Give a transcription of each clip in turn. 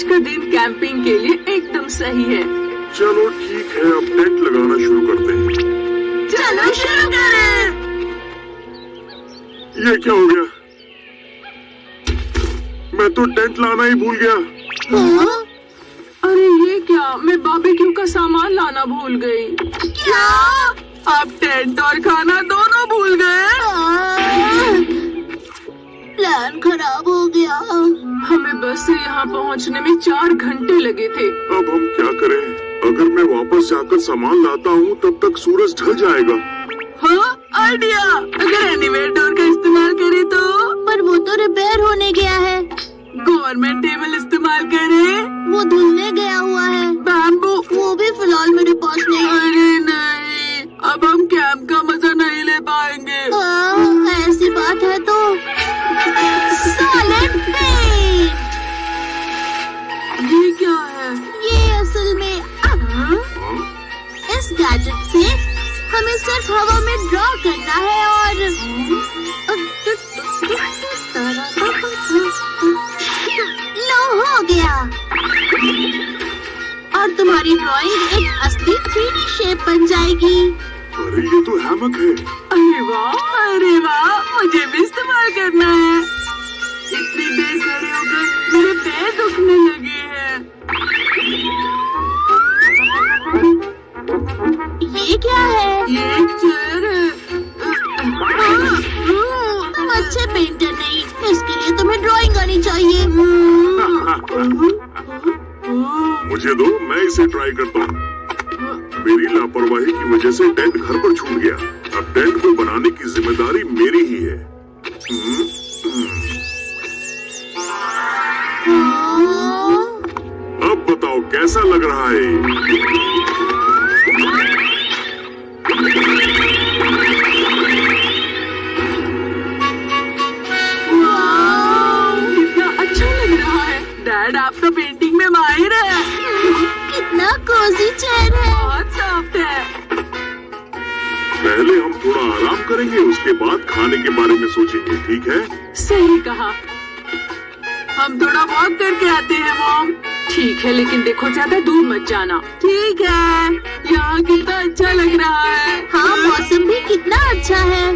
का दिन कैंपिंग के लिए एकदम सही है। चलो ठीक है, अब टेंट लगाना शुरू करते हैं। चलो शुरू करें। ये क्या हो गया? मैं तो टेंट लाना ही भूल गया। हाँ? अरे ये क्या, मैं बारबेक्यू का सामान लाना भूल गई। क्या? आप टेंट और खाना दोनों भूल गए? प्लान खराब हो गया। हमें बस से यहाँ पहुँचने में 4 घंटे लगे थे। अब हम क्या करें? अगर मैं वापस जाकर सामान लाता हूँ तब तक सूरज ढल जाएगा। हाँ, आइडिया। अगर एनीवेयर डोर का इस्तेमाल करें तो? पर वो तो रिपेयर होने गया है। गवर्नमेंट टेबल इस्तेमाल करें? वो धुलने गया हुआ है। बैम्बू? वो भी फिलहाल मेरे पास नहीं है। अरे नहीं, अब हम कैंप का मजा नहीं ले पाएंगे। ऐसी बात है तो सॉलिड पेंट। ये क्या है? ये असल में इस गैजेट से हमें सिर्फ हवा में ड्रॉ करना है और लो हो गया। और तुम्हारी ड्राइंग एक असली 3D शेप बन जाएगी। अरे ये तो हैमक है। अरे वाह, मुझे भी इस्तेमाल करना है। इतनी देर खड़े होकर मेरे पैर दुखने लगे हैं। ये क्या है? ये एक चेयर है। तुम अच्छे पेंटर नहीं, इसके लिए तुम्हें ड्राइंग आनी चाहिए। मुझे दो, मैं इसे ट्राई करता हूँ। मेरी लापरवाही की वजह से टेंट घर पर छूट गया। अब टेंट को बनाने की जिम्मेदारी मेरी ही है। अब बताओ कैसा लग रहा है? कितना अच्छा लग रहा है। डैड, आप तो पेंटिंग में माहिर है। कितना कोजी चेयर है। बहुत सॉफ्ट है। पहले हम थोड़ा आराम करेंगे, उसके बाद खाने के बारे में सोचेंगे, ठीक है? सही कहा। हम थोड़ा वॉक करके आते हैं मॉम। ठीक है, लेकिन देखो ज्यादा दूर मत जाना। ठीक है। यहाँ कितना अच्छा लग रहा है। हाँ, मौसम भी कितना अच्छा है।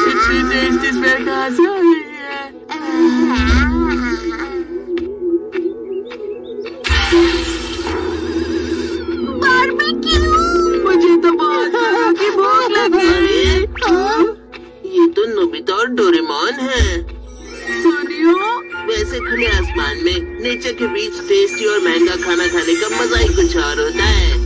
इतनी टेस्टी स्मेल कहाँ से आ रही है? बारबेक्यू। मुझे तो बहुत जोरों की भूख लगी। ये तो नोबिता और डोरेमोन है। सुनियो, वैसे खुले आसमान में नेचर के बीच टेस्टी और महंगा खाना खाने का मजा ही कुछ और होता है।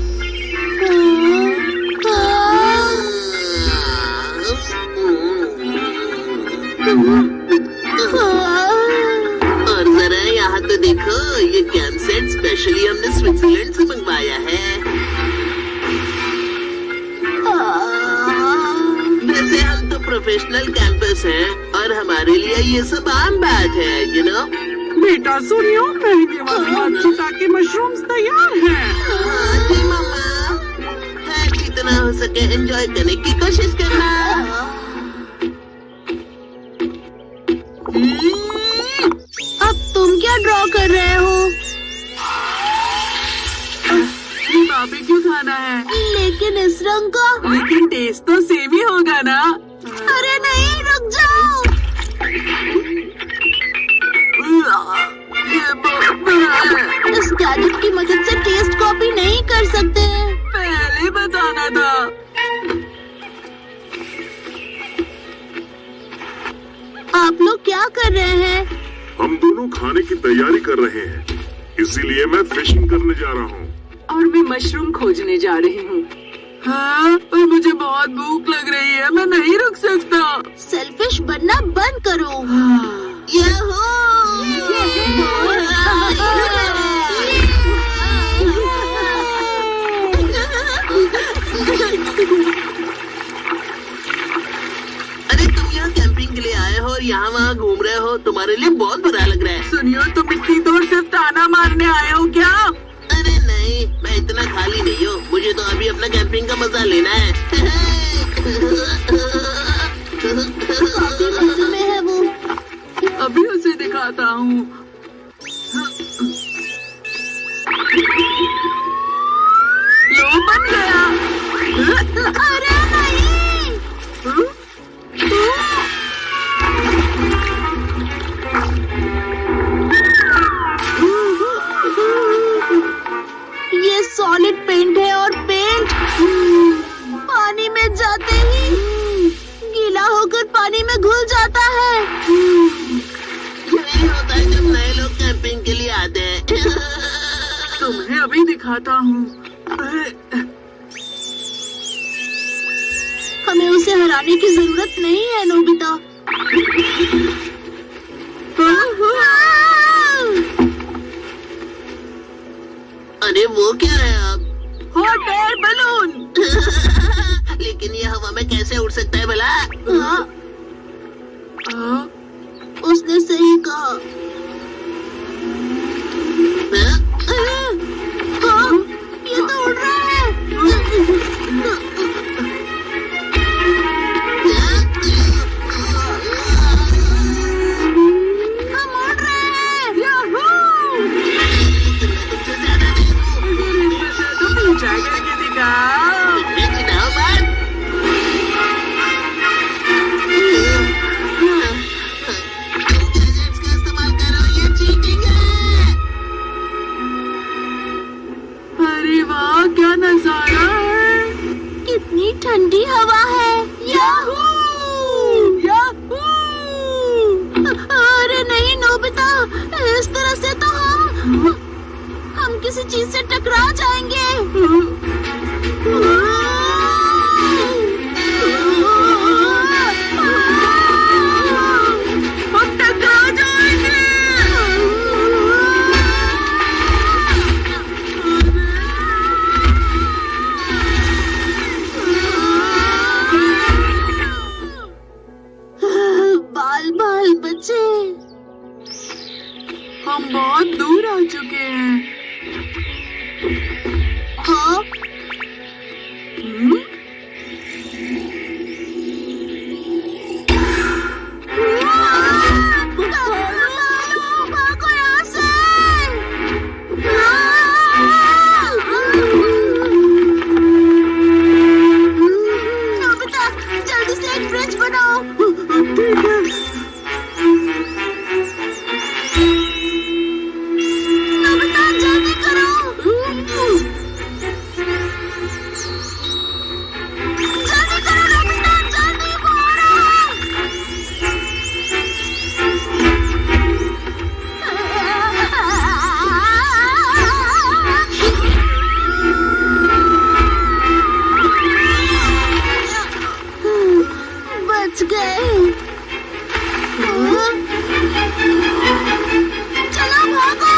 और जरा यहाँ तो देखो, ये कैंप सेट स्पेशली हमने स्विट्जरलैंड से मंगवाया है। वैसे हम तो प्रोफेशनल कैंपर्स हैं और हमारे लिए ये सब आम बात है, यू नो। बेटा सुनियो, महंगे वाले मात्सुका के मशरूम्स तैयार हैं। हाँ जी मामा, है जितना हो सके एंजॉय करने की कोशिश करना। अब तुम क्या ड्रॉ कर रहे हो? ये बारबेक्यू खाना है, लेकिन इस रंग का। लेकिन टेस्ट तो सेम ही होगा ना। अरे नहीं, रुक जाओ। ये बहुत बुरा है। इस गैजेट की मदद से टेस्ट कॉपी नहीं कर सकते। पहले बताना था। आप लोग क्या कर रहे हैं? हम दोनों खाने की तैयारी कर रहे हैं, इसीलिए मैं फिशिंग करने जा रहा हूँ। और मैं मशरूम खोजने जा रही हूँ। हाँ, पर मुझे बहुत भूख लग रही है, मैं नहीं रुक सकता। सेल्फिश बनना बंद करो। अरे तुम यहाँ कैंपिंग के लिए आए हो और यहाँ वहाँ घूम रहे हो, तुम्हारे लिए बहुत बुरा लग रहा है। सुनियो, तुम इतनी दूर सिर्फ ताना मारने आए हो क्या? अरे नहीं, मैं इतना खाली नहीं हूँ, मुझे तो अभी अपना कैंपिंग का मजा लेना है। आता हूँ। लो बन गया। अरे नहीं। ये सॉलिड पेंट है और पेंट पानी में जाते ही गीला होकर पानी में घुल जाता है। यही होता है जब नए लोग कैंपिंग के लिए आते हैं। तुम्हें अभी दिखाता हूँ। हमें उसे हराने की जरूरत नहीं है नोबिता। अरे वो क्या है अब? Hot air balloon. लेकिन ये हवा में कैसे उड़ सकता है भला? हाँ, उसने सही कहा। हाँ, ये तो उड़ रहा है। हम उड़ रहे हैं। याहू! तुम पीछा करके दिखाओ। चिढ़ाओ मत। गैजेट्स का इस्तेमाल करो, ये चीटिंग है। अरे वाह, क्या नजारा है। कितनी ठंडी हवा है। याहू! याहू! अरे नहीं नोबिता, इस तरह से तो हम किसी चीज से टकरा जाएंगे। हम टकरा जाएंगे। बाल बाल बचे। हम बहुत दूर आ चुके हैं। हाँ, हम्म? भागो यहाँ से। नोबिता, जल्दी से एक ब्रिज बनाओ। ठीक है। नोबिता, जल्दी करो। जल्दी करो नोबिता, जल्दी बच गए। चलो भागो।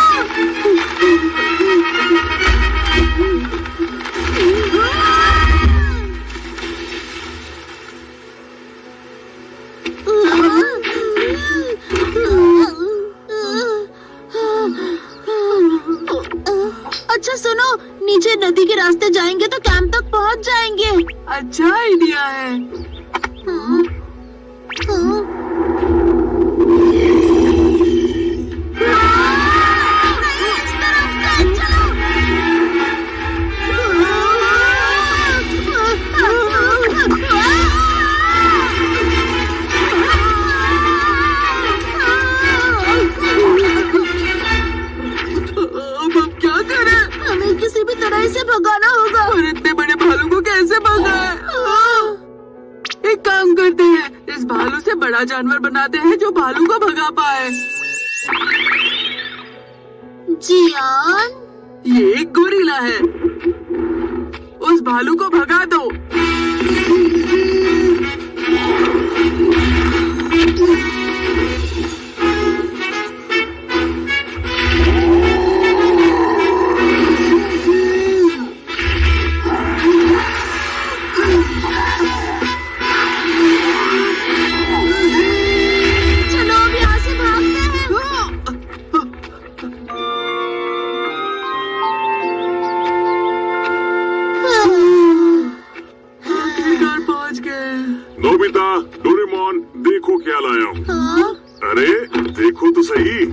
अच्छा सुनो, नीचे नदी के रास्ते जाएंगे तो कैंप तक पहुंच जाएंगे। अच्छा आइडिया है। नहीं, इस तरफ से चलो। अब हम क्या करें? हमें किसी भी तरह इसे भगाना होगा। और इतने बड़े भालू को कैसे भगाएं? एक काम करते हैं, इस भालू से बड़ा जानवर बनाते हैं जो भालू को भगा पाए। जियान, ये एक गोरिल्ला है। उस भालू को भगा दो। चलो अब यहाँ से भागते हैं। आखिरकार पहुंच गए। नोबिता, डोरेमोन, देखो क्या लाया हूँ। हाँ? अरे देखो तो सही,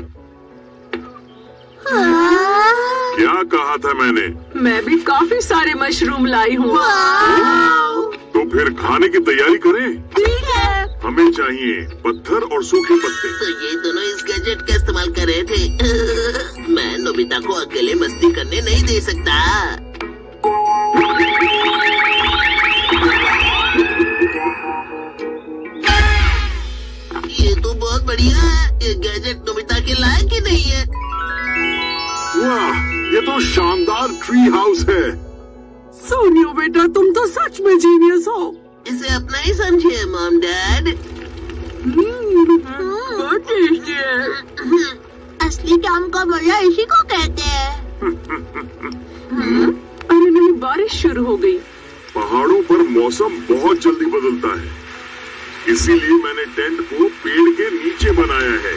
क्या कहा था मैंने? मैं भी काफी सारे मशरूम लाई हूँ। तो फिर खाने की तैयारी करें। ठीक है। हमें चाहिए पत्थर और सूखे पत्ते। तो ये दोनों इस गैजेट का इस्तेमाल कर रहे थे। मैं नोबिता को अकेले मस्ती करने नहीं दे सकता। ये तो बहुत बढ़िया है। ये गैजेट नोबिता के लायक ही नहीं है। वाह, ये तो शानदार ट्री हाउस है। सोनियो बेटा, तुम तो सच में जीनियस हो। इसे अपना ही समझिए मॉम डैड। बहुत टेस्टी है। असली काम का मजा इसी को कहते हैं। अरे नहीं, बारिश शुरू हो गई। पहाड़ों पर मौसम बहुत जल्दी बदलता है, इसीलिए मैंने टेंट को पेड़ के नीचे बनाया है।